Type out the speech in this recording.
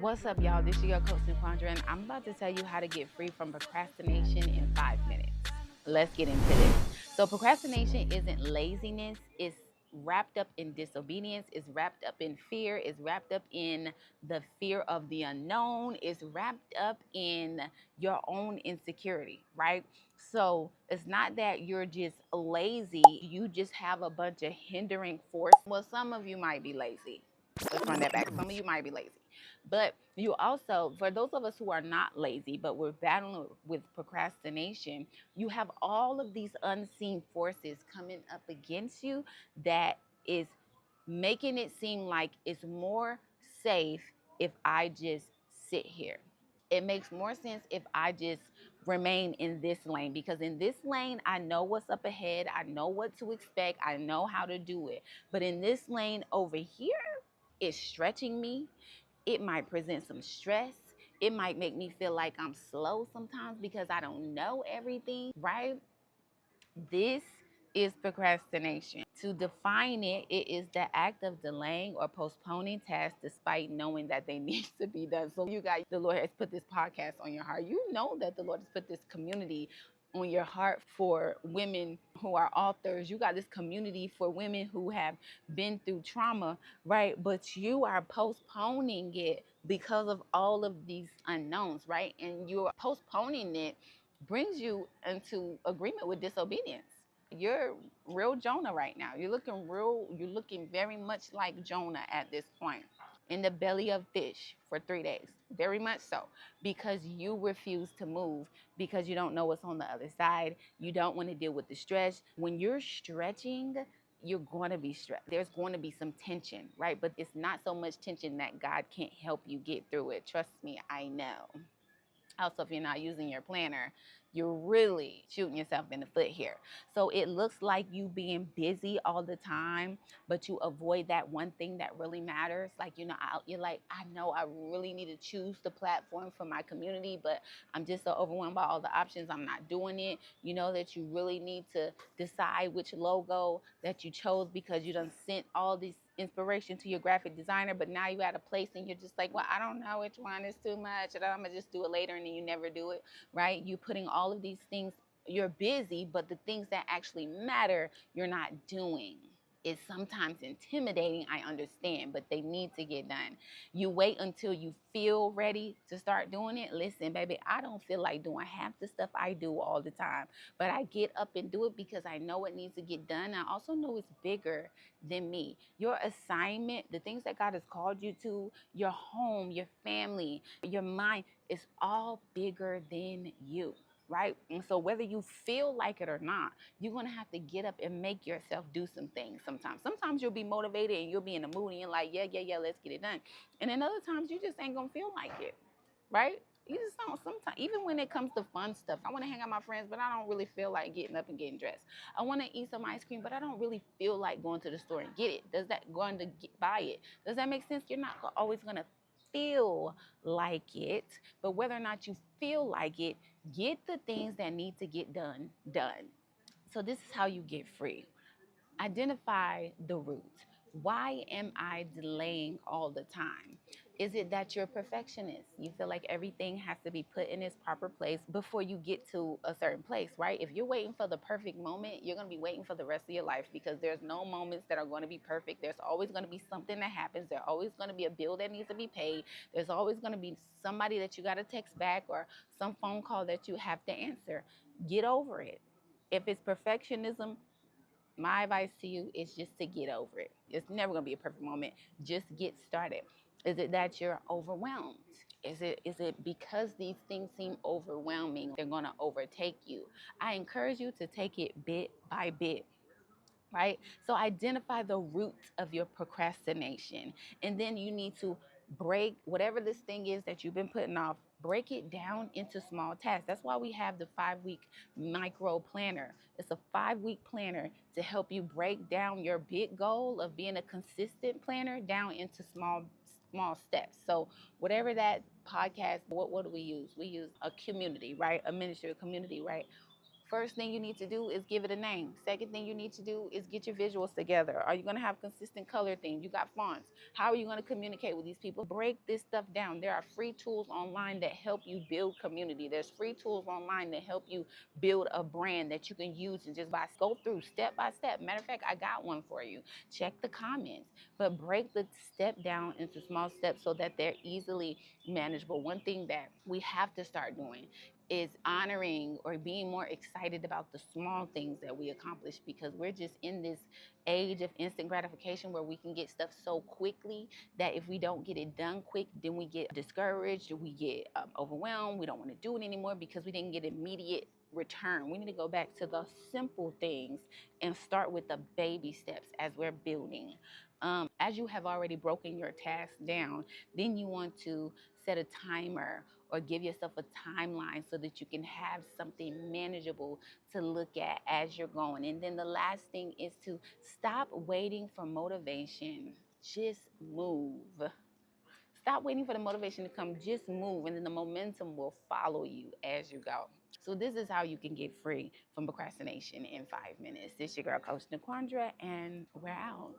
What's up, y'all? This is your coach, Nquandra, and I'm about to tell you how to get free from procrastination in 5 minutes. Let's get into this. So, procrastination isn't laziness, it's wrapped up in disobedience, it's wrapped up in fear, it's wrapped up in the fear of the unknown, it's wrapped up in your own insecurity, right? So, it's not that you're just lazy, you just have a bunch of hindering force. Well, some of you might be lazy. Let's run that back. Some of you might be lazy. But you also, for those of us who are not lazy, but we're battling with procrastination, you have all of these unseen forces coming up against you that is making it seem like it's more safe if I just sit here. It makes more sense if I just remain in this lane, because in this lane, I know what's up ahead. I know what to expect. I know how to do it. But in this lane over here, it's stretching me. It might present some stress. It might make me feel like I'm slow sometimes because I don't know everything, right? This is procrastination. To define it, it is the act of delaying or postponing tasks despite knowing that they need to be done. So, you guys, the Lord has put this podcast on your heart. You know that the Lord has put this community on your heart for women who are authors. You got this community for women who have been through trauma, right? But you are postponing it because of all of these unknowns, right? And you're postponing it brings you into agreement with disobedience. You're real Jonah right now. You're looking very much like Jonah at this point in the belly of fish for 3 days. Very much so. Because you refuse to move, because you don't know what's on the other side. You don't want to deal with the stress. When you're stretching, you're going to be stressed. There's going to be some tension, right? But it's not so much tension that God can't help you get through it. Trust me, I know. Also, if you're not using your planner, you're really shooting yourself in the foot here. So it looks like you being busy all the time, but you avoid that one thing that really matters. Like, you're like, I know I really need to choose the platform for my community, but I'm just so overwhelmed by all the options. I'm not doing it. You know that you really need to decide which logo that you chose because you done sent all these inspiration to your graphic designer, but now you at a place and you're just like, well, I don't know which one is too much, and I'm gonna just do it later, and then you never do it, right? You putting all of these things, you're busy, but the things that actually matter, you're not doing. It's sometimes intimidating, I understand, but they need to get done. You wait until you feel ready to start doing it. Listen, baby, I don't feel like doing half the stuff I do all the time, but I get up and do it because I know it needs to get done. I also know it's bigger than me. Your assignment, the things that God has called you to, your home, your family, your mind, is all bigger than you. Right? And so whether you feel like it or not, you're going to have to get up and make yourself do some things sometimes. Sometimes you'll be motivated and you'll be in the mood and you're like, yeah, let's get it done. And then other times you just ain't going to feel like it, right? You just don't sometimes, even when it comes to fun stuff. I want to hang out with my friends, but I don't really feel like getting up and getting dressed. I want to eat some ice cream, but I don't really feel like going to the store and get it. Does that going to buy it? Does that make sense? You're not always going to feel like it, but whether or not you feel like it, get the things that need to get done. So this is how you get free. Identify the root. Why am I delaying all the time? Is it that you're a perfectionist? You feel like everything has to be put in its proper place before you get to a certain place, right? If you're waiting for the perfect moment, you're going to be waiting for the rest of your life, because there's no moments that are going to be perfect. There's always going to be something that happens. There's always going to be a bill that needs to be paid. There's always going to be somebody that you got to text back, or some phone call that you have to answer. Get over it. If it's perfectionism, my advice to you is just to get over it. It's never going to be a perfect moment. Just get started. Is it that you're overwhelmed? Is it because these things seem overwhelming, they're going to overtake you? I encourage you to take it bit by bit, right? So identify the root of your procrastination. And then you need to break whatever this thing is that you've been putting off, break it down into small tasks. That's why we have the 5-week micro planner. It's a 5-week planner to help you break down your big goal of being a consistent planner down into small steps. So whatever that podcast, what do we use? We use a community, right? A ministry, a community, right? First thing you need to do is give it a name. Second thing you need to do is get your visuals together. Are you going to have consistent color theme? You got fonts. How are you going to communicate with these people? Break this stuff down. There are free tools online that help you build community. There's free tools online that help you build a brand that you can use and just go through step by step. Matter of fact, I got one for you. Check the comments, but break the step down into small steps so that they're easily manageable. One thing that we have to start doing is honoring or being more excited about the small things that we accomplish, because we're just in this age of instant gratification where we can get stuff so quickly that if we don't get it done quick, then we get discouraged, we get overwhelmed, we don't want to do it anymore because we didn't get immediate return. We need to go back to the simple things and start with the baby steps as we're building. As you have already broken your task down, then you want to set a timer or give yourself a timeline so that you can have something manageable to look at as you're going. And then the last thing is to stop waiting for motivation. Just move. Stop waiting for the motivation to come. Just move, and then the momentum will follow you as you go. So this is how you can get free from procrastination in 5 minutes. This is your girl, Coach Naquandra, and we're out.